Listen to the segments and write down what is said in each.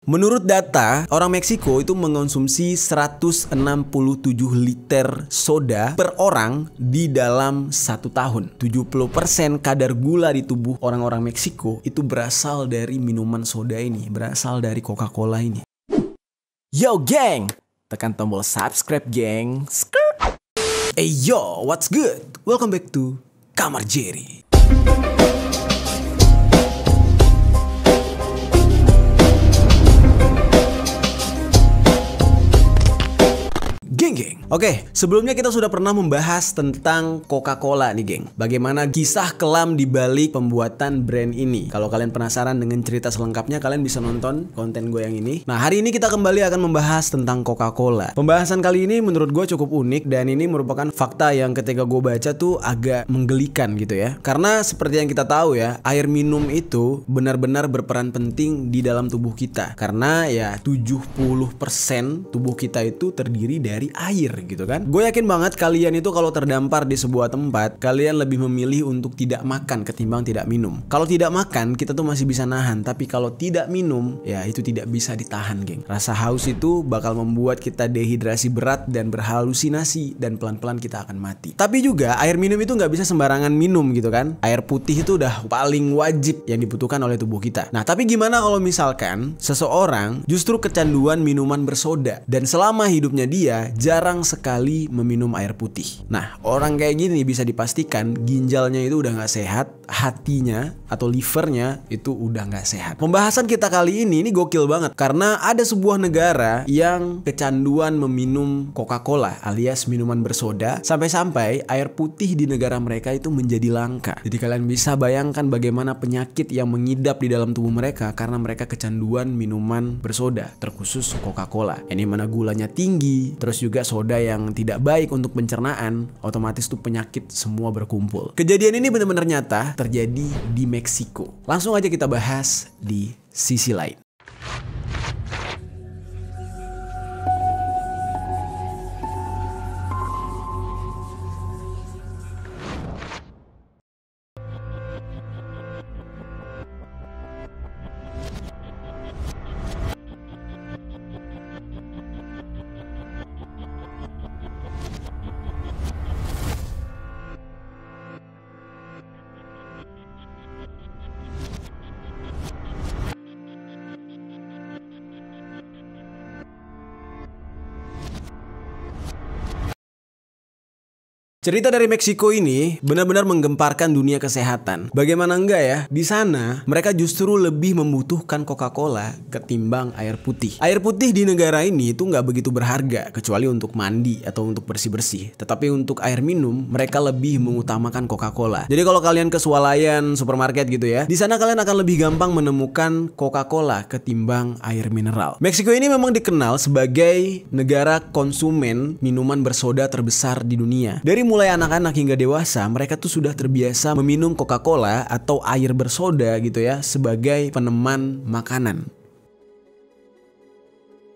Menurut data, orang Meksiko itu mengonsumsi 167 liter soda per orang di dalam 1 tahun. 70% kadar gula di tubuh orang-orang Meksiko itu berasal dari minuman soda ini, berasal dari Coca-Cola ini. Yo geng, tekan tombol subscribe geng. Hey yo, what's good? Welcome back to Kamar Jerry. Geng. Oke, sebelumnya kita sudah pernah membahas tentang Coca-Cola nih geng. Bagaimana kisah kelam di balik pembuatan brand ini. Kalau kalian penasaran dengan cerita selengkapnya, kalian bisa nonton konten gue yang ini. Nah, hari ini kita kembali akan membahas tentang Coca-Cola. Pembahasan kali ini menurut gue cukup unik, dan ini merupakan fakta yang ketika gue baca tuh agak menggelikan gitu ya. Karena seperti yang kita tahu ya, air minum itu benar-benar berperan penting di dalam tubuh kita. Karena ya 70% tubuh kita itu terdiri dari air gitu kan. Gue yakin banget kalian itu kalau terdampar di sebuah tempat, kalian lebih memilih untuk tidak makan ketimbang tidak minum. Kalau tidak makan, kita tuh masih bisa nahan, tapi kalau tidak minum, ya itu tidak bisa ditahan geng. Rasa haus itu bakal membuat kita dehidrasi berat dan berhalusinasi, dan pelan-pelan kita akan mati. Tapi juga air minum itu nggak bisa sembarangan minum gitu kan. Air putih itu udah paling wajib yang dibutuhkan oleh tubuh kita. Nah, tapi gimana kalau misalkan seseorang justru kecanduan minuman bersoda, dan selama hidupnya dia jarang sekali meminum air putih. Nah, orang kayak gini bisa dipastikan ginjalnya itu udah nggak sehat, hatinya atau livernya itu udah nggak sehat. Pembahasan kita kali ini gokil banget, karena ada sebuah negara yang kecanduan meminum Coca-Cola alias minuman bersoda, sampai-sampai air putih di negara mereka itu menjadi langka. Jadi kalian bisa bayangkan bagaimana penyakit yang mengidap di dalam tubuh mereka karena mereka kecanduan minuman bersoda, terkhusus Coca-Cola. Ini mana gulanya tinggi, terus juga soda yang tidak baik untuk pencernaan, otomatis tuh penyakit semua berkumpul. Kejadian ini benar-benar nyata terjadi di Meksiko. Langsung aja kita bahas di sisi lain. Cerita dari Meksiko ini benar-benar menggemparkan dunia kesehatan. Bagaimana enggak ya? Di sana mereka justru lebih membutuhkan Coca-Cola ketimbang air putih. Air putih di negara ini itu nggak begitu berharga kecuali untuk mandi atau untuk bersih-bersih. Tetapi untuk air minum mereka lebih mengutamakan Coca-Cola. Jadi kalau kalian ke swalayan supermarket gitu ya, di sana kalian akan lebih gampang menemukan Coca-Cola ketimbang air mineral. Meksiko ini memang dikenal sebagai negara konsumen minuman bersoda terbesar di dunia. Dari mulai anak-anak hingga dewasa, mereka tuh sudah terbiasa meminum Coca-Cola atau air bersoda gitu ya sebagai peneman makanan.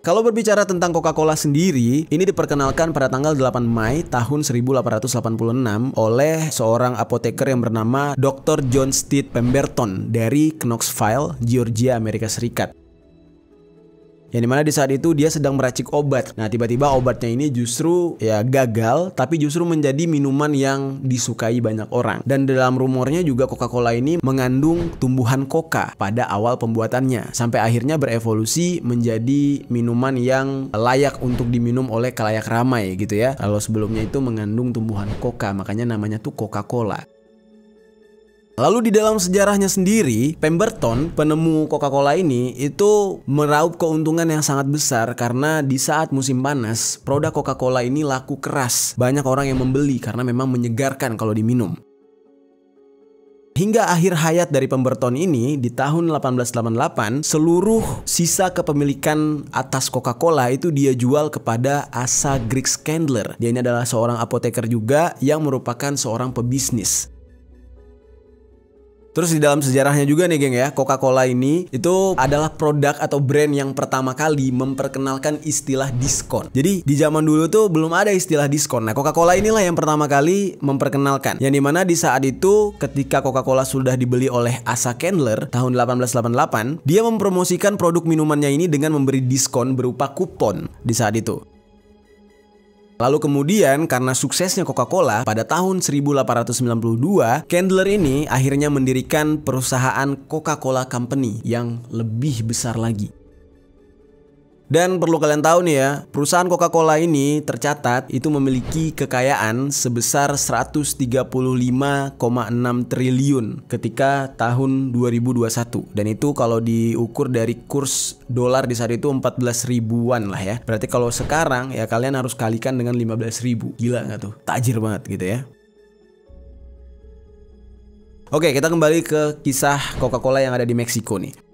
Kalau berbicara tentang Coca-Cola sendiri, ini diperkenalkan pada tanggal 8 Mei tahun 1886 oleh seorang apoteker yang bernama Dr. John Stead Pemberton dari Knoxville, Georgia, Amerika Serikat. Yang dimana di saat itu dia sedang meracik obat. Nah, tiba-tiba obatnya ini justru ya gagal, tapi justru menjadi minuman yang disukai banyak orang. Dan dalam rumornya juga Coca-Cola ini mengandung tumbuhan coca pada awal pembuatannya, sampai akhirnya berevolusi menjadi minuman yang layak untuk diminum oleh khalayak ramai gitu ya. Kalau sebelumnya itu mengandung tumbuhan coca, makanya namanya tuh Coca-Cola. Lalu di dalam sejarahnya sendiri, Pemberton, penemu Coca-Cola ini, itu meraup keuntungan yang sangat besar karena di saat musim panas, produk Coca-Cola ini laku keras. Banyak orang yang membeli karena memang menyegarkan kalau diminum. Hingga akhir hayat dari Pemberton ini, di tahun 1888, seluruh sisa kepemilikan atas Coca-Cola itu dia jual kepada Asa Griggs Candler. Dia ini adalah seorang apoteker juga yang merupakan seorang pebisnis. Terus di dalam sejarahnya juga nih geng ya, Coca-Cola ini itu adalah produk atau brand yang pertama kali memperkenalkan istilah diskon. Jadi di zaman dulu tuh belum ada istilah diskon. Nah, Coca-Cola inilah yang pertama kali memperkenalkan. Yang dimana di saat itu ketika Coca-Cola sudah dibeli oleh Asa Candler tahun 1888, dia mempromosikan produk minumannya ini dengan memberi diskon berupa kupon di saat itu. Lalu kemudian karena suksesnya Coca-Cola pada tahun 1892, Candler ini akhirnya mendirikan perusahaan Coca-Cola Company yang lebih besar lagi. Dan perlu kalian tahu nih ya, perusahaan Coca-Cola ini tercatat itu memiliki kekayaan sebesar 135,6 triliun ketika tahun 2021. Dan itu kalau diukur dari kurs dolar di saat itu 14 ribuan lah ya. Berarti kalau sekarang ya kalian harus kalikan dengan 15 ribu. Gila nggak tuh? Tajir banget gitu ya. Oke, kita kembali ke kisah Coca-Cola yang ada di Meksiko nih.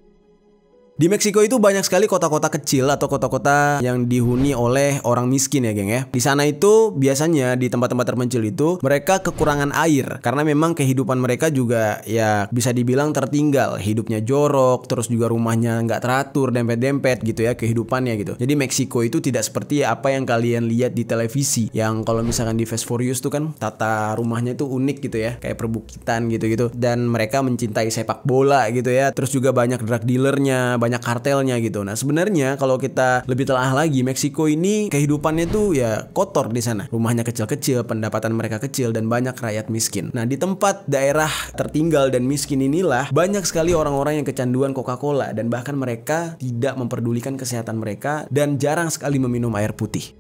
Di Meksiko itu banyak sekali kota-kota kecil atau kota-kota yang dihuni oleh orang miskin ya geng ya. Di sana itu biasanya di tempat-tempat terpencil itu mereka kekurangan air karena memang kehidupan mereka juga ya bisa dibilang tertinggal. Hidupnya jorok, terus juga rumahnya nggak teratur, dempet-dempet gitu ya kehidupannya gitu. Jadi Meksiko itu tidak seperti apa yang kalian lihat di televisi. Yang kalau misalkan di Fast Furious tuh kan tata rumahnya itu unik gitu ya, kayak perbukitan gitu-gitu. Dan mereka mencintai sepak bola gitu ya. Terus juga banyak drug dealernya, banyak kartelnya gitu. Nah sebenarnya kalau kita lebih telah lagi, Meksiko ini kehidupannya tuh ya kotor di sana. Rumahnya kecil-kecil, pendapatan mereka kecil dan banyak rakyat miskin. Nah di tempat daerah tertinggal dan miskin inilah banyak sekali orang-orang yang kecanduan Coca-Cola dan bahkan mereka tidak memperdulikan kesehatan mereka dan jarang sekali meminum air putih.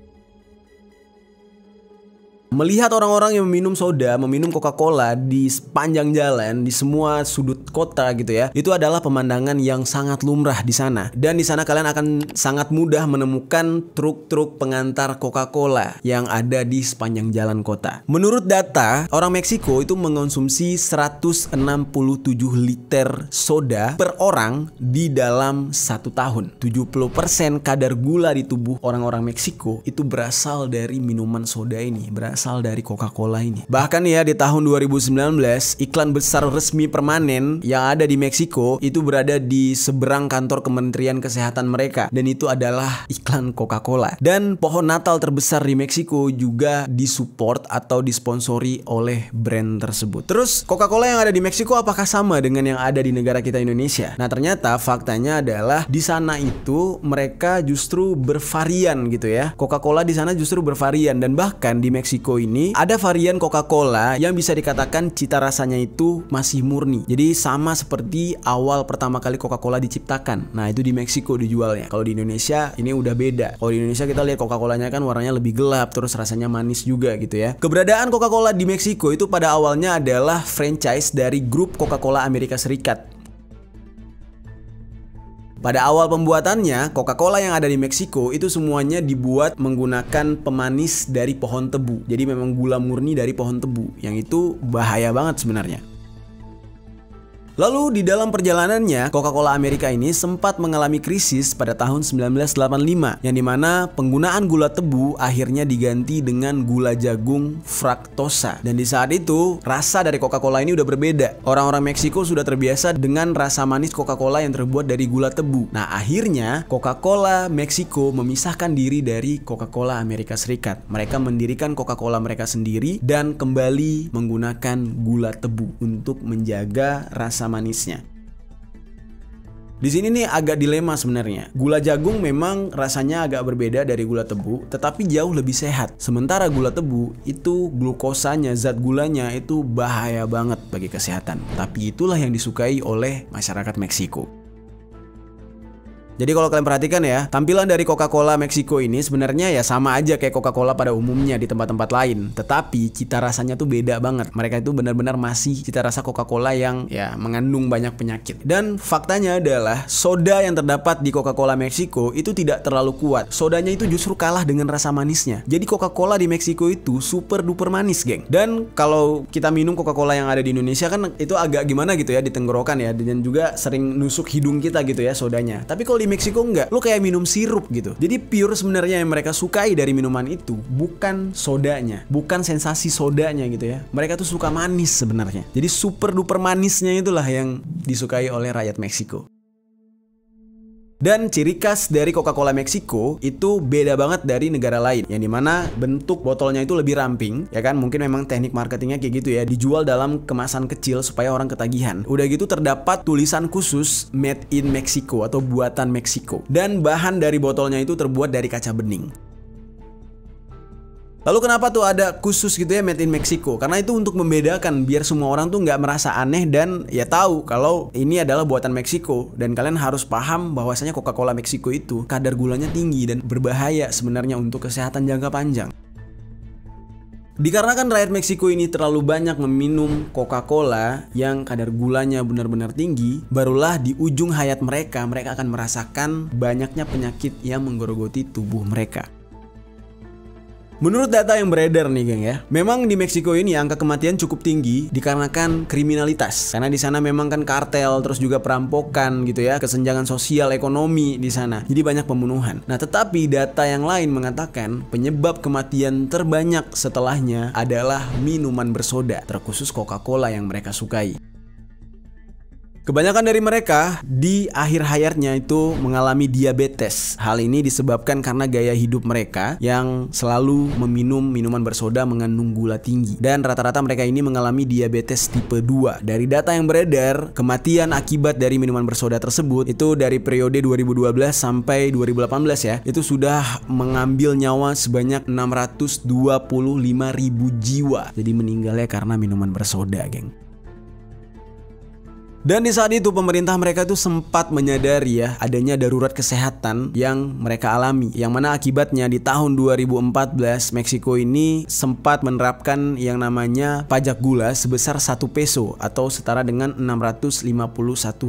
Melihat orang-orang yang meminum soda, meminum Coca-Cola di sepanjang jalan, di semua sudut kota gitu ya, itu adalah pemandangan yang sangat lumrah di sana. Dan di sana kalian akan sangat mudah menemukan truk-truk pengantar Coca-Cola yang ada di sepanjang jalan kota. Menurut data, orang Meksiko itu mengonsumsi 167 liter soda per orang di dalam 1 tahun. 70% kadar gula di tubuh orang-orang Meksiko itu berasal dari minuman soda ini, berasal dari Coca-Cola ini. Bahkan ya di tahun 2019 iklan besar resmi permanen yang ada di Meksiko itu berada di seberang kantor Kementerian Kesehatan mereka dan itu adalah iklan Coca-Cola. Dan pohon Natal terbesar di Meksiko juga disupport atau disponsori oleh brand tersebut. Terus Coca-Cola yang ada di Meksiko apakah sama dengan yang ada di negara kita Indonesia? Nah ternyata faktanya adalah di sana itu mereka justru bervarian gitu ya. Coca-Cola di sana justru bervarian dan bahkan di Meksiko ini ada varian Coca-Cola yang bisa dikatakan cita rasanya itu masih murni. Jadi sama seperti awal pertama kali Coca-Cola diciptakan. Nah itu di Meksiko dijualnya. Kalau di Indonesia ini udah beda. Kalau di Indonesia kita lihat Coca-Colanya kan warnanya lebih gelap, terus rasanya manis juga gitu ya. Keberadaan Coca-Cola di Meksiko itu pada awalnya adalah franchise dari grup Coca-Cola Amerika Serikat. Pada awal pembuatannya, Coca-Cola yang ada di Meksiko itu semuanya dibuat menggunakan pemanis dari pohon tebu. Jadi memang gula murni dari pohon tebu, yang itu bahaya banget sebenarnya. Lalu di dalam perjalanannya, Coca-Cola Amerika ini sempat mengalami krisis pada tahun 1985 yang dimana penggunaan gula tebu akhirnya diganti dengan gula jagung fruktosa. Dan di saat itu, rasa dari Coca-Cola ini udah berbeda. Orang-orang Meksiko sudah terbiasa dengan rasa manis Coca-Cola yang terbuat dari gula tebu. Nah akhirnya, Coca-Cola Meksiko memisahkan diri dari Coca-Cola Amerika Serikat. Mereka mendirikan Coca-Cola mereka sendiri dan kembali menggunakan gula tebu untuk menjaga rasa manisnya. Di sini nih agak dilema sebenarnya. Gula jagung memang rasanya agak berbeda dari gula tebu, tetapi jauh lebih sehat. Sementara gula tebu itu glukosanya, zat gulanya itu bahaya banget bagi kesehatan. Tapi itulah yang disukai oleh masyarakat Meksiko. Jadi kalau kalian perhatikan ya, tampilan dari Coca-Cola Meksiko ini sebenarnya ya sama aja kayak Coca-Cola pada umumnya di tempat-tempat lain. Tetapi cita rasanya tuh beda banget. Mereka itu benar-benar masih cita rasa Coca-Cola yang ya mengandung banyak penyakit. Dan faktanya adalah soda yang terdapat di Coca-Cola Meksiko itu tidak terlalu kuat. Sodanya itu justru kalah dengan rasa manisnya. Jadi Coca-Cola di Meksiko itu super duper manis, geng. Dan kalau kita minum Coca-Cola yang ada di Indonesia kan itu agak gimana gitu ya di tenggorokan ya. Dan juga sering nusuk hidung kita gitu ya sodanya. Tapi kalau di di Meksiko enggak, lu kayak minum sirup gitu. Jadi pure sebenarnya yang mereka sukai dari minuman itu bukan sodanya, bukan sensasi sodanya gitu ya. Mereka tuh suka manis sebenarnya. Jadi super duper manisnya itulah yang disukai oleh rakyat Meksiko. Dan ciri khas dari Coca-Cola Meksiko itu beda banget dari negara lain, yang dimana bentuk botolnya itu lebih ramping, ya kan? Mungkin memang teknik marketingnya kayak gitu ya, dijual dalam kemasan kecil supaya orang ketagihan. Udah gitu terdapat tulisan khusus Made in Mexico atau buatan Meksiko. Dan bahan dari botolnya itu terbuat dari kaca bening. Lalu kenapa tuh ada khusus gitu ya Made in Mexico? Karena itu untuk membedakan biar semua orang tuh nggak merasa aneh dan ya tahu kalau ini adalah buatan Meksiko. Dan kalian harus paham bahwasanya Coca-Cola Meksiko itu kadar gulanya tinggi dan berbahaya sebenarnya untuk kesehatan jangka panjang. Dikarenakan rakyat Meksiko ini terlalu banyak meminum Coca-Cola yang kadar gulanya benar-benar tinggi, barulah di ujung hayat mereka akan merasakan banyaknya penyakit yang menggerogoti tubuh mereka. Menurut data yang beredar nih geng ya, memang di Meksiko ini angka kematian cukup tinggi dikarenakan kriminalitas. Karena di sana memang kan kartel, terus juga perampokan gitu ya, kesenjangan sosial ekonomi di sana. Jadi banyak pembunuhan. Nah, tetapi data yang lain mengatakan penyebab kematian terbanyak setelahnya adalah minuman bersoda, terkhusus Coca-Cola yang mereka sukai. Kebanyakan dari mereka di akhir hayatnya itu mengalami diabetes. Hal ini disebabkan karena gaya hidup mereka yang selalu meminum minuman bersoda mengandung gula tinggi. Dan rata-rata mereka ini mengalami diabetes tipe 2. Dari data yang beredar, kematian akibat dari minuman bersoda tersebut itu dari periode 2012 sampai 2018 ya, itu sudah mengambil nyawa sebanyak 625.000 jiwa. Jadi meninggalnya karena minuman bersoda, geng. Dan di saat itu pemerintah mereka itu sempat menyadari ya adanya darurat kesehatan yang mereka alami, yang mana akibatnya di tahun 2014 Meksiko ini sempat menerapkan yang namanya pajak gula sebesar 1 peso atau setara dengan 651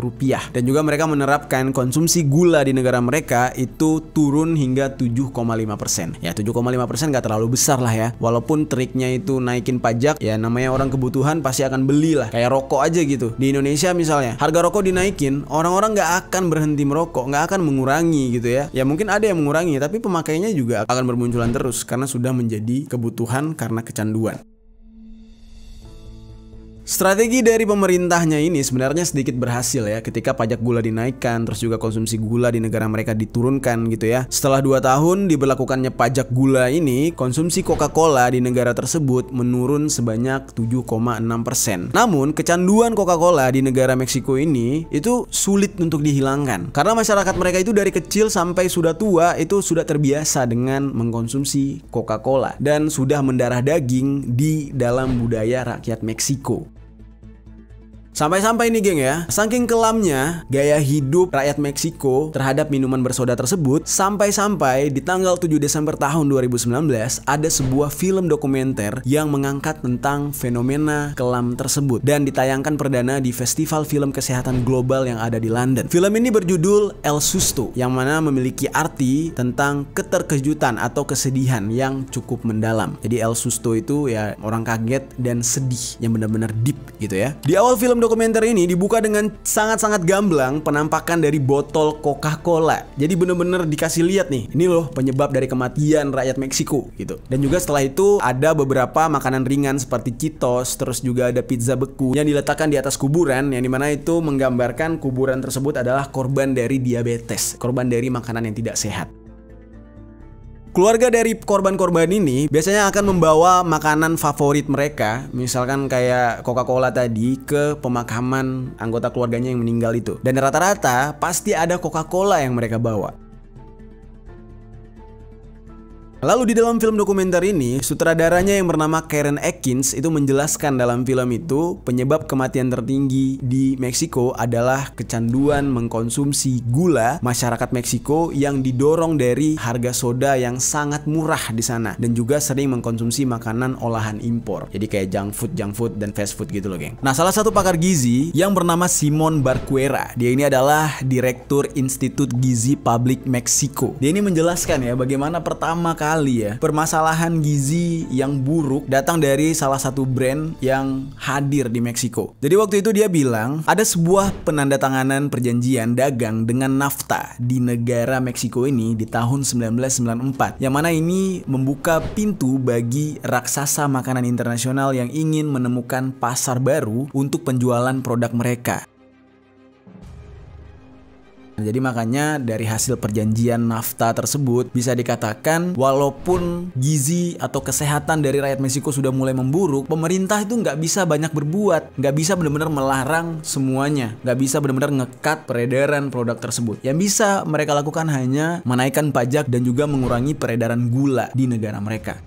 rupiah. Dan juga mereka menerapkan konsumsi gula di negara mereka itu turun hingga 7,5%. Ya 7,5% gak terlalu besar lah ya. Walaupun triknya itu naikin pajak, ya namanya orang kebutuhan pasti akan beli lah. Kayak rokok aja gitu. Di Indonesia misalnya harga rokok dinaikin, orang-orang nggak akan berhenti merokok, nggak akan mengurangi gitu ya. Ya mungkin ada yang mengurangi, tapi pemakainya juga akan bermunculan terus karena sudah menjadi kebutuhan karena kecanduan. Strategi dari pemerintahnya ini sebenarnya sedikit berhasil ya, ketika pajak gula dinaikkan, terus juga konsumsi gula di negara mereka diturunkan gitu ya. Setelah 2 tahun diberlakukannya pajak gula ini, konsumsi Coca-Cola di negara tersebut menurun sebanyak 7,6%. Namun kecanduan Coca-Cola di negara Meksiko ini itu sulit untuk dihilangkan, karena masyarakat mereka itu dari kecil sampai sudah tua itu sudah terbiasa dengan mengkonsumsi Coca-Cola dan sudah mendarah daging di dalam budaya rakyat Meksiko. Sampai-sampai nih geng ya, saking kelamnya gaya hidup rakyat Meksiko terhadap minuman bersoda tersebut, sampai-sampai di tanggal 7 Desember tahun 2019 ada sebuah film dokumenter yang mengangkat tentang fenomena kelam tersebut dan ditayangkan perdana di Festival Film Kesehatan Global yang ada di London. Film ini berjudul El Susto, yang mana memiliki arti tentang keterkejutan atau kesedihan yang cukup mendalam. Jadi El Susto itu ya orang kaget dan sedih yang benar-benar deep gitu ya. Di awal film dokumenter ini dibuka dengan sangat-sangat gamblang penampakan dari botol Coca-Cola. Jadi bener-bener dikasih lihat nih, ini loh penyebab dari kematian rakyat Meksiko gitu. Dan juga setelah itu ada beberapa makanan ringan seperti Cheetos, terus juga ada pizza beku yang diletakkan di atas kuburan, yang dimana itu menggambarkan kuburan tersebut adalah korban dari diabetes, korban dari makanan yang tidak sehat. Keluarga dari korban-korban ini biasanya akan membawa makanan favorit mereka, misalkan kayak Coca-Cola tadi, ke pemakaman anggota keluarganya yang meninggal itu. Dan rata-rata pasti ada Coca-Cola yang mereka bawa. Lalu di dalam film dokumenter ini, sutradaranya yang bernama Karen Atkins itu menjelaskan dalam film itu penyebab kematian tertinggi di Meksiko adalah kecanduan mengkonsumsi gula masyarakat Meksiko yang didorong dari harga soda yang sangat murah di sana dan juga sering mengkonsumsi makanan olahan impor. Jadi kayak junk food dan fast food gitu loh, geng. Nah, salah satu pakar gizi yang bernama Simon Barquera, dia ini adalah Direktur Institut Gizi Publik Meksiko. Dia ini menjelaskan ya bagaimana pertama kali kali ya permasalahan gizi yang buruk datang dari salah satu brand yang hadir di Meksiko. Jadi waktu itu dia bilang ada sebuah penandatanganan perjanjian dagang dengan NAFTA di negara Meksiko ini di tahun 1994, yang mana ini membuka pintu bagi raksasa makanan internasional yang ingin menemukan pasar baru untuk penjualan produk mereka. Jadi makanya dari hasil perjanjian NAFTA tersebut bisa dikatakan walaupun gizi atau kesehatan dari rakyat Meksiko sudah mulai memburuk, pemerintah itu nggak bisa banyak berbuat, nggak bisa benar-benar melarang semuanya, nggak bisa benar-benar ngekat peredaran produk tersebut. Yang bisa mereka lakukan hanya menaikkan pajak dan juga mengurangi peredaran gula di negara mereka.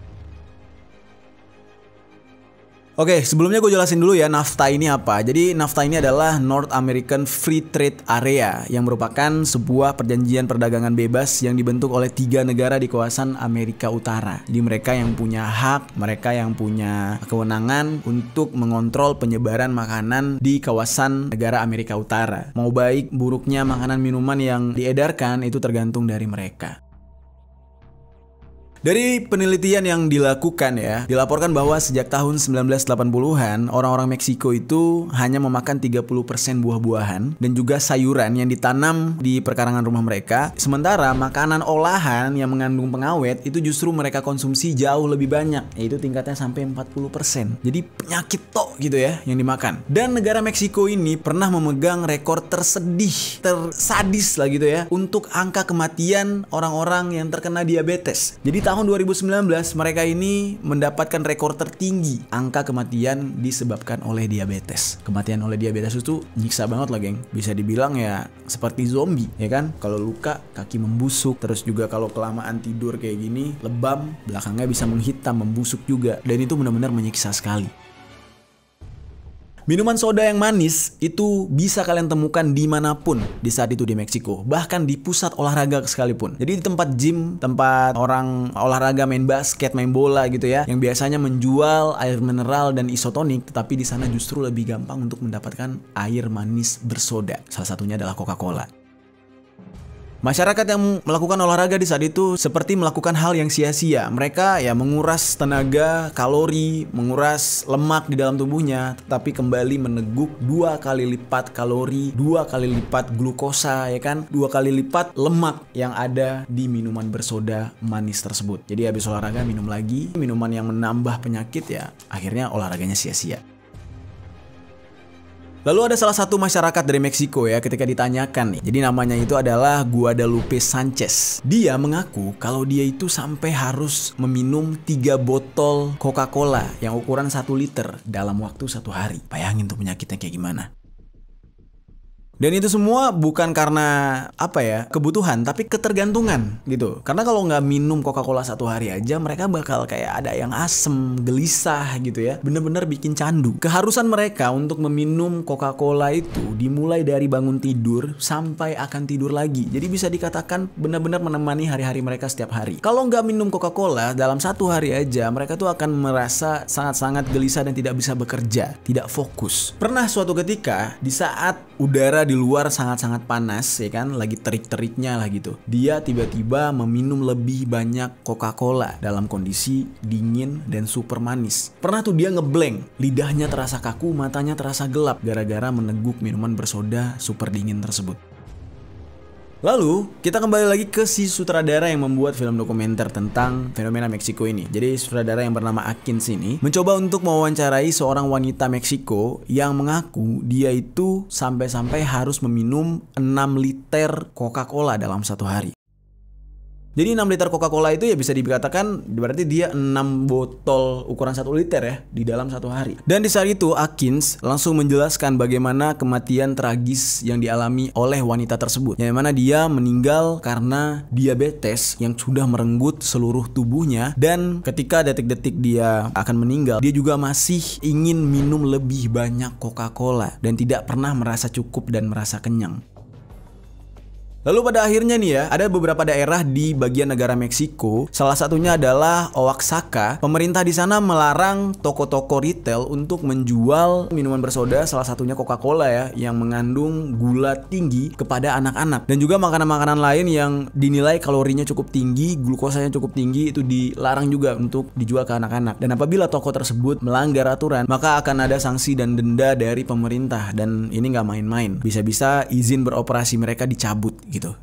Oke, sebelumnya gue jelasin dulu ya NAFTA ini apa. Jadi NAFTA ini adalah North American Free Trade Area yang merupakan sebuah perjanjian perdagangan bebas yang dibentuk oleh 3 negara di kawasan Amerika Utara. Jadi mereka yang punya hak, mereka yang punya kewenangan untuk mengontrol penyebaran makanan di kawasan negara Amerika Utara. Mau baik buruknya makanan minuman yang diedarkan itu tergantung dari mereka. Dari penelitian yang dilakukan ya, dilaporkan bahwa sejak tahun 1980-an, orang-orang Meksiko itu hanya memakan 30% buah-buahan dan juga sayuran yang ditanam di perkarangan rumah mereka. Sementara makanan olahan yang mengandung pengawet itu justru mereka konsumsi jauh lebih banyak, yaitu tingkatnya sampai 40%. Jadi penyakit tok gitu ya yang dimakan. Dan negara Meksiko ini pernah memegang rekor tersadis lah gitu ya untuk angka kematian orang-orang yang terkena diabetes. Jadi tahun 2019 mereka ini mendapatkan rekor tertinggi angka kematian disebabkan oleh diabetes. Kematian oleh diabetes itu nyiksa banget lah geng. Bisa dibilang ya seperti zombie ya kan. Kalau luka kaki membusuk, terus juga kalau kelamaan tidur kayak gini lebam, belakangnya bisa menghitam, membusuk juga. Dan itu benar-benar menyiksa sekali. Minuman soda yang manis itu bisa kalian temukan dimanapun di saat itu di Meksiko, bahkan di pusat olahraga sekalipun. Jadi di tempat gym, tempat orang olahraga main basket, main bola gitu ya, yang biasanya menjual air mineral dan isotonik, tetapi di sana justru lebih gampang untuk mendapatkan air manis bersoda. Salah satunya adalah Coca-Cola. Masyarakat yang melakukan olahraga di saat itu seperti melakukan hal yang sia-sia. Mereka ya menguras tenaga, kalori, menguras lemak di dalam tubuhnya, tetapi kembali meneguk 2 kali lipat kalori, 2 kali lipat glukosa ya kan, 2 kali lipat lemak yang ada di minuman bersoda manis tersebut. Jadi habis olahraga minum lagi, minuman yang menambah penyakit ya, akhirnya olahraganya sia-sia. Lalu ada salah satu masyarakat dari Meksiko ya ketika ditanyakan nih. Jadi namanya itu adalah Guadalupe Sanchez. Dia mengaku kalau dia itu sampai harus meminum 3 botol Coca-Cola yang ukuran 1 liter dalam waktu 1 hari. Bayangin tuh penyakitnya kayak gimana. Dan itu semua bukan karena kebutuhan, tapi ketergantungan gitu. Karena kalau nggak minum Coca-Cola 1 hari aja, mereka bakal kayak ada yang asem, gelisah gitu ya. Bener-bener bikin candu. Keharusan mereka untuk meminum Coca-Cola itu dimulai dari bangun tidur sampai akan tidur lagi. Jadi bisa dikatakan benar-benar menemani hari-hari mereka setiap hari. Kalau nggak minum Coca-Cola dalam 1 hari aja, mereka tuh akan merasa sangat-sangat gelisah dan tidak bisa bekerja, tidak fokus. Pernah suatu ketika di saat udara di luar sangat-sangat panas ya kan, lagi terik-teriknya lah gitu, dia tiba-tiba meminum lebih banyak Coca-Cola dalam kondisi dingin dan super manis. Pernah tuh dia ngeblank, lidahnya terasa kaku, matanya terasa gelap gara-gara meneguk minuman bersoda super dingin tersebut. Lalu kita kembali lagi ke si sutradara yang membuat film dokumenter tentang fenomena Meksiko ini. Jadi sutradara yang bernama Atkins ini mencoba untuk mewawancarai seorang wanita Meksiko yang mengaku dia itu sampai-sampai harus meminum 6 liter Coca-Cola dalam 1 hari. Jadi 6 liter Coca-Cola itu ya bisa dikatakan berarti dia 6 botol ukuran 1 liter ya di dalam 1 hari. Dan di saat itu Atkins langsung menjelaskan bagaimana kematian tragis yang dialami oleh wanita tersebut, yang mana dia meninggal karena diabetes yang sudah merenggut seluruh tubuhnya. Dan ketika detik-detik dia akan meninggal, dia juga masih ingin minum lebih banyak Coca-Cola dan tidak pernah merasa cukup dan merasa kenyang. Lalu pada akhirnya nih ya, ada beberapa daerah di bagian negara Meksiko, salah satunya adalah Oaxaca. Pemerintah di sana melarang toko-toko retail untuk menjual minuman bersoda, salah satunya Coca-Cola ya, yang mengandung gula tinggi kepada anak-anak. Dan juga makanan-makanan lain yang dinilai kalorinya cukup tinggi, glukosanya cukup tinggi, itu dilarang juga untuk dijual ke anak-anak. Dan apabila toko tersebut melanggar aturan, maka akan ada sanksi dan denda dari pemerintah. Dan ini nggak main-main, bisa-bisa izin beroperasi mereka dicabut gitu.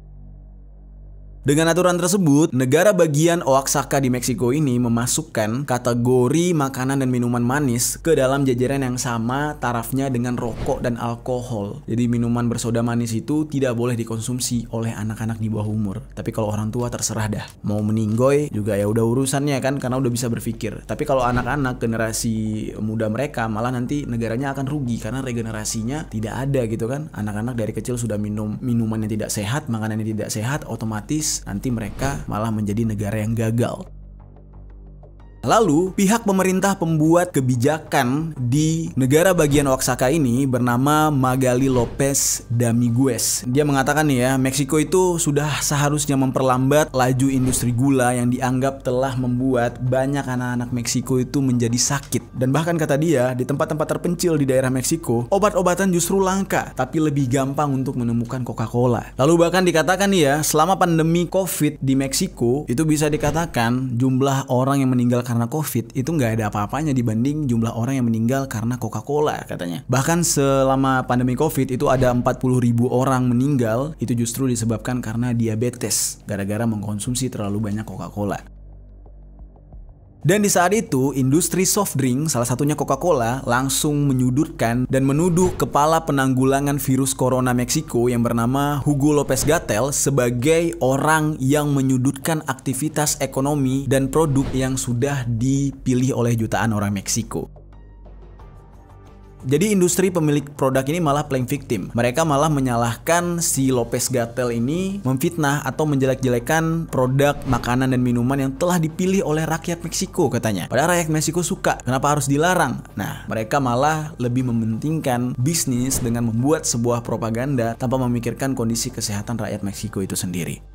Dengan aturan tersebut, negara bagian Oaxaca di Meksiko ini memasukkan kategori makanan dan minuman manis ke dalam jajaran yang sama tarafnya dengan rokok dan alkohol. Jadi minuman bersoda manis itu tidak boleh dikonsumsi oleh anak-anak di bawah umur. Tapi kalau orang tua terserah dah. Mau meninggoy juga ya udah urusannya kan, karena udah bisa berpikir. Tapi kalau anak-anak generasi muda mereka, malah nanti negaranya akan rugi karena regenerasinya tidak ada gitu kan. Anak-anak dari kecil sudah minum minuman yang tidak sehat, makanan yang tidak sehat, otomatis nanti mereka malah menjadi negara yang gagal. Lalu, pihak pemerintah pembuat kebijakan di negara bagian Oaxaca ini bernama Magali Lopez Damiguez. Dia mengatakan nih ya, Meksiko itu sudah seharusnya memperlambat laju industri gula yang dianggap telah membuat banyak anak-anak Meksiko itu menjadi sakit. Dan bahkan kata dia, di tempat-tempat terpencil di daerah Meksiko, obat-obatan justru langka, tapi lebih gampang untuk menemukan Coca-Cola. Lalu bahkan dikatakan nih ya, selama pandemi COVID di Meksiko, itu bisa dikatakan jumlah orang yang meninggal karena COVID itu nggak ada apa-apanya dibanding jumlah orang yang meninggal karena Coca-Cola katanya. Bahkan selama pandemi COVID itu ada 40.000 orang meninggal, itu justru disebabkan karena diabetes gara-gara mengkonsumsi terlalu banyak Coca-Cola. Dan di saat itu, industri soft drink, salah satunya Coca-Cola, langsung menyudutkan dan menuduh kepala penanggulangan virus corona Meksiko yang bernama Hugo Lopez-Gatell sebagai orang yang menyudutkan aktivitas ekonomi dan produk yang sudah dipilih oleh jutaan orang Meksiko. Jadi industri pemilik produk ini malah playing victim. Mereka malah menyalahkan si Lopez-Gatell ini memfitnah atau menjelek-jelekan produk makanan dan minuman yang telah dipilih oleh rakyat Meksiko katanya. Padahal rakyat Meksiko suka, kenapa harus dilarang? Nah, mereka malah lebih mementingkan bisnis dengan membuat sebuah propaganda tanpa memikirkan kondisi kesehatan rakyat Meksiko itu sendiri.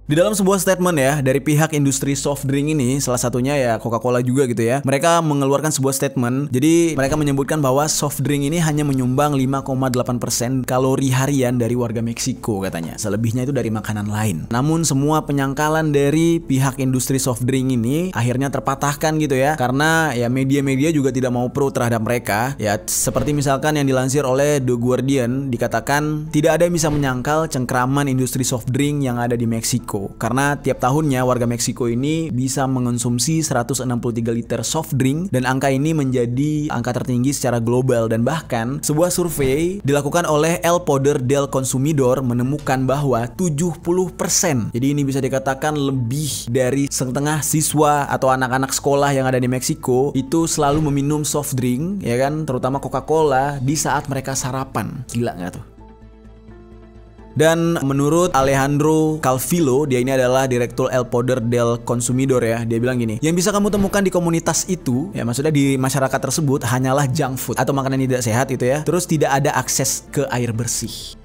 Di dalam sebuah statement ya dari pihak industri soft drink ini, salah satunya ya Coca-Cola juga gitu ya, mereka mengeluarkan sebuah statement. Jadi mereka menyebutkan bahwa soft drink ini hanya menyumbang 5,8% kalori harian dari warga Meksiko katanya. Selebihnya itu dari makanan lain. Namun semua penyangkalan dari pihak industri soft drink ini akhirnya terpatahkan gitu ya, karena ya media-media juga tidak mau pro terhadap mereka. Ya seperti misalkan yang dilansir oleh The Guardian, dikatakan tidak ada yang bisa menyangkal cengkraman industri soft drink yang ada di Meksiko. Karena tiap tahunnya warga Meksiko ini bisa mengonsumsi 163 liter soft drink dan angka ini menjadi angka tertinggi secara global. Dan bahkan sebuah survei dilakukan oleh El Poder del Consumidor menemukan bahwa 70%, jadi ini bisa dikatakan lebih dari setengah siswa atau anak-anak sekolah yang ada di Meksiko itu selalu meminum soft drink ya kan, terutama Coca-Cola di saat mereka sarapan. Gila nggak tuh? Dan menurut Alejandro Calvillo, dia ini adalah direktur El Poder del Consumidor ya, dia bilang gini, yang bisa kamu temukan di komunitas itu, ya maksudnya di masyarakat tersebut hanyalah junk food atau makanan yang tidak sehat itu ya, terus tidak ada akses ke air bersih.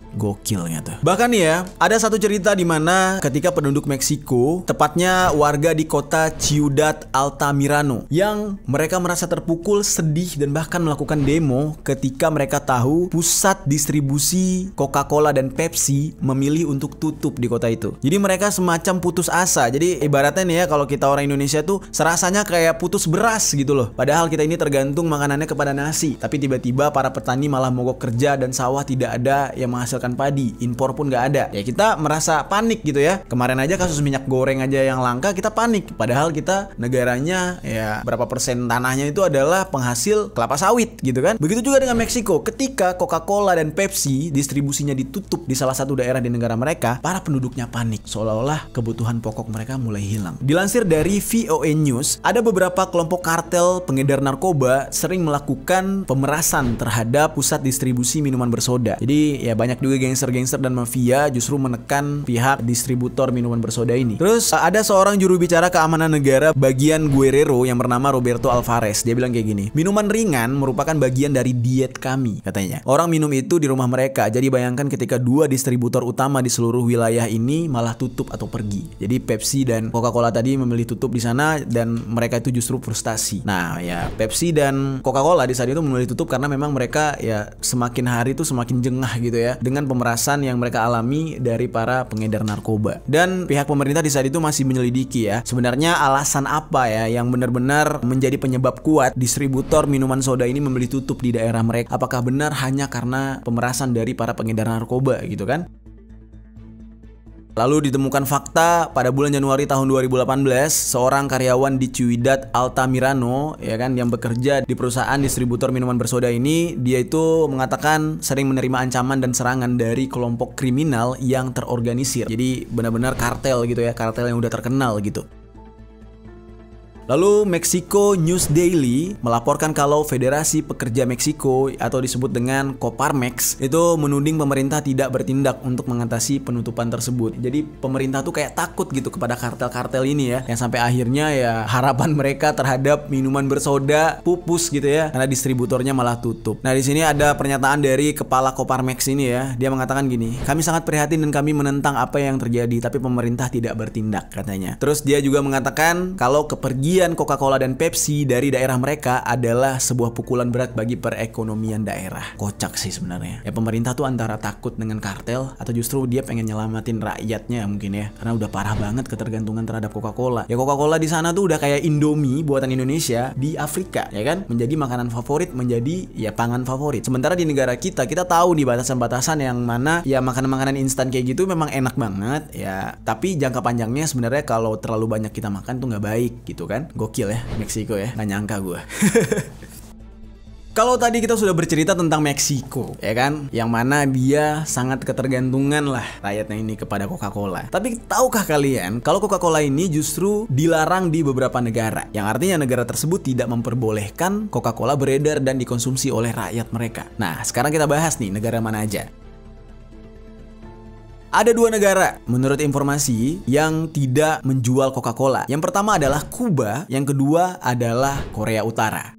Gokilnya tuh. Bahkan ya, ada satu cerita di mana ketika penduduk Meksiko, tepatnya warga di kota Ciudad Altamirano, yang mereka merasa terpukul, sedih, dan bahkan melakukan demo ketika mereka tahu pusat distribusi Coca-Cola dan Pepsi memilih untuk tutup di kota itu. Jadi mereka semacam putus asa. Jadi ibaratnya nih ya, kalau kita orang Indonesia tuh serasanya kayak putus beras gitu loh. Padahal kita ini tergantung makanannya kepada nasi. Tapi tiba-tiba para petani malah mogok kerja dan sawah tidak ada yang menghasilkan padi, impor pun nggak ada. Ya kita merasa panik gitu ya. Kemarin aja kasus minyak goreng aja yang langka, kita panik. Padahal kita negaranya ya berapa persen tanahnya itu adalah penghasil kelapa sawit gitu kan. Begitu juga dengan Meksiko. Ketika Coca-Cola dan Pepsi distribusinya ditutup di salah satu daerah di negara mereka, para penduduknya panik. Seolah-olah kebutuhan pokok mereka mulai hilang. Dilansir dari VOA News, ada beberapa kelompok kartel pengedar narkoba sering melakukan pemerasan terhadap pusat distribusi minuman bersoda. Jadi ya banyak juga juga gangster-gangster dan mafia justru menekan pihak distributor minuman bersoda ini. Terus ada seorang juru bicara keamanan negara bagian Guerrero yang bernama Roberto Alvarez. Dia bilang kayak gini, minuman ringan merupakan bagian dari diet kami, katanya. Orang minum itu di rumah mereka. Jadi bayangkan ketika dua distributor utama di seluruh wilayah ini malah tutup atau pergi. Jadi Pepsi dan Coca-Cola tadi memilih tutup di sana dan mereka itu justru frustasi. Nah ya, Pepsi dan Coca-Cola di saat itu memilih tutup karena memang mereka ya semakin hari itu semakin jengah gitu ya dengan pemerasan yang mereka alami dari para pengedar narkoba. Dan pihak pemerintah di saat itu masih menyelidiki ya sebenarnya alasan apa ya yang benar-benar menjadi penyebab kuat distributor minuman soda ini memilih tutup di daerah mereka. Apakah benar hanya karena pemerasan dari para pengedar narkoba gitu kan? Lalu ditemukan fakta pada bulan Januari tahun 2018, seorang karyawan di Ciudad Altamirano ya kan yang bekerja di perusahaan distributor minuman bersoda ini, dia itu mengatakan sering menerima ancaman dan serangan dari kelompok kriminal yang terorganisir. Jadi benar-benar kartel gitu ya, kartel yang udah terkenal gitu. Lalu Mexico News Daily melaporkan kalau Federasi Pekerja Meksiko atau disebut dengan Coparmex itu menuding pemerintah tidak bertindak untuk mengatasi penutupan tersebut. Jadi pemerintah tuh kayak takut gitu kepada kartel-kartel ini ya, yang sampai akhirnya ya harapan mereka terhadap minuman bersoda pupus gitu ya karena distributornya malah tutup. Nah di sini ada pernyataan dari kepala Coparmex ini ya, dia mengatakan gini, kami sangat prihatin dan kami menentang apa yang terjadi, tapi pemerintah tidak bertindak katanya. Terus dia juga mengatakan kalau kepergian Coca-Cola dan Pepsi dari daerah mereka adalah sebuah pukulan berat bagi perekonomian daerah. Kocak sih sebenarnya. Ya pemerintah tuh antara takut dengan kartel atau justru dia pengen nyelamatin rakyatnya mungkin ya. Karena udah parah banget ketergantungan terhadap Coca-Cola. Ya Coca-Cola di sana tuh udah kayak Indomie buatan Indonesia di Afrika ya kan. Menjadi makanan favorit, menjadi ya pangan favorit. Sementara di negara kita tahu nih batasan-batasan yang mana ya makanan-makanan instan kayak gitu memang enak banget ya. Tapi jangka panjangnya sebenarnya kalau terlalu banyak kita makan tuh nggak baik gitu kan. Gokil ya, Meksiko ya, nggak nyangka gue. Kalau tadi kita sudah bercerita tentang Meksiko, ya kan, yang mana dia sangat ketergantungan lah rakyatnya ini kepada Coca-Cola. Tapi tahukah kalian kalau Coca-Cola ini justru dilarang di beberapa negara, yang artinya negara tersebut tidak memperbolehkan Coca-Cola beredar dan dikonsumsi oleh rakyat mereka. Nah, sekarang kita bahas nih negara mana aja. Ada dua negara menurut informasi yang tidak menjual Coca-Cola. Yang pertama adalah Kuba, yang kedua adalah Korea Utara.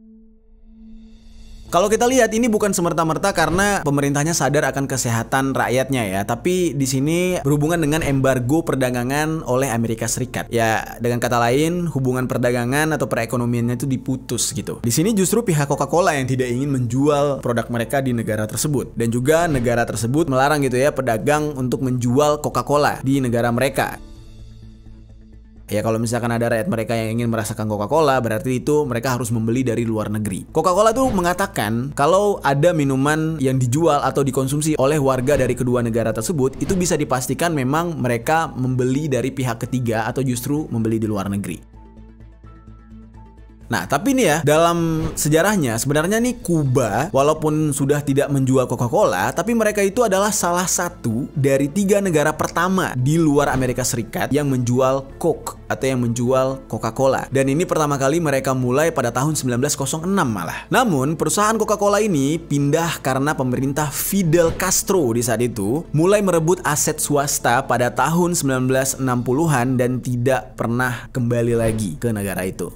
Kalau kita lihat ini bukan semerta-merta karena pemerintahnya sadar akan kesehatan rakyatnya ya, tapi di sini berhubungan dengan embargo perdagangan oleh Amerika Serikat. Ya, dengan kata lain, hubungan perdagangan atau perekonomiannya itu diputus gitu. Di sini justru pihak Coca-Cola yang tidak ingin menjual produk mereka di negara tersebut, dan juga negara tersebut melarang gitu ya pedagang untuk menjual Coca-Cola di negara mereka. Ya kalau misalkan ada rakyat mereka yang ingin merasakan Coca-Cola, berarti itu mereka harus membeli dari luar negeri. Coca-Cola tuh mengatakan kalau ada minuman yang dijual atau dikonsumsi oleh warga dari kedua negara tersebut, itu bisa dipastikan memang mereka membeli dari pihak ketiga atau justru membeli di luar negeri. Nah, tapi nih ya, dalam sejarahnya sebenarnya nih Kuba walaupun sudah tidak menjual Coca-Cola, tapi mereka itu adalah salah satu dari 3 negara pertama di luar Amerika Serikat yang menjual Coke atau yang menjual Coca-Cola. Dan ini pertama kali mereka mulai pada tahun 1906 malah. Namun, perusahaan Coca-Cola ini pindah karena pemerintah Fidel Castro di saat itu mulai merebut aset swasta pada tahun 1960-an dan tidak pernah kembali lagi ke negara itu.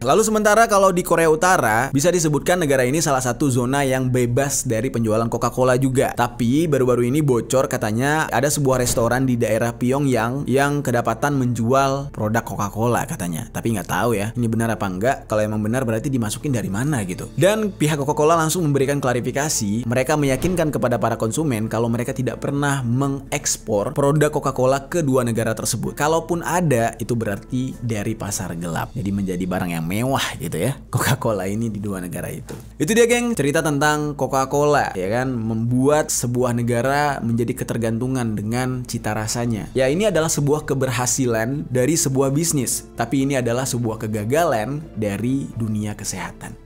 Lalu sementara kalau di Korea Utara bisa disebutkan negara ini salah satu zona yang bebas dari penjualan Coca-Cola juga. Tapi baru-baru ini bocor katanya ada sebuah restoran di daerah Pyongyang yang kedapatan menjual produk Coca-Cola katanya. Tapi nggak tahu ya ini benar apa enggak. Kalau emang benar berarti dimasukin dari mana gitu. Dan pihak Coca-Cola langsung memberikan klarifikasi. Mereka meyakinkan kepada para konsumen kalau mereka tidak pernah mengekspor produk Coca-Cola ke dua negara tersebut. Kalaupun ada itu berarti dari pasar gelap. Jadi menjadi barang yang mewah gitu ya Coca-Cola ini di dua negara itu. Itu dia geng, cerita tentang Coca-Cola ya kan, membuat sebuah negara menjadi ketergantungan dengan cita rasanya. Ya ini adalah sebuah keberhasilan dari sebuah bisnis, tapi ini adalah sebuah kegagalan dari dunia kesehatan.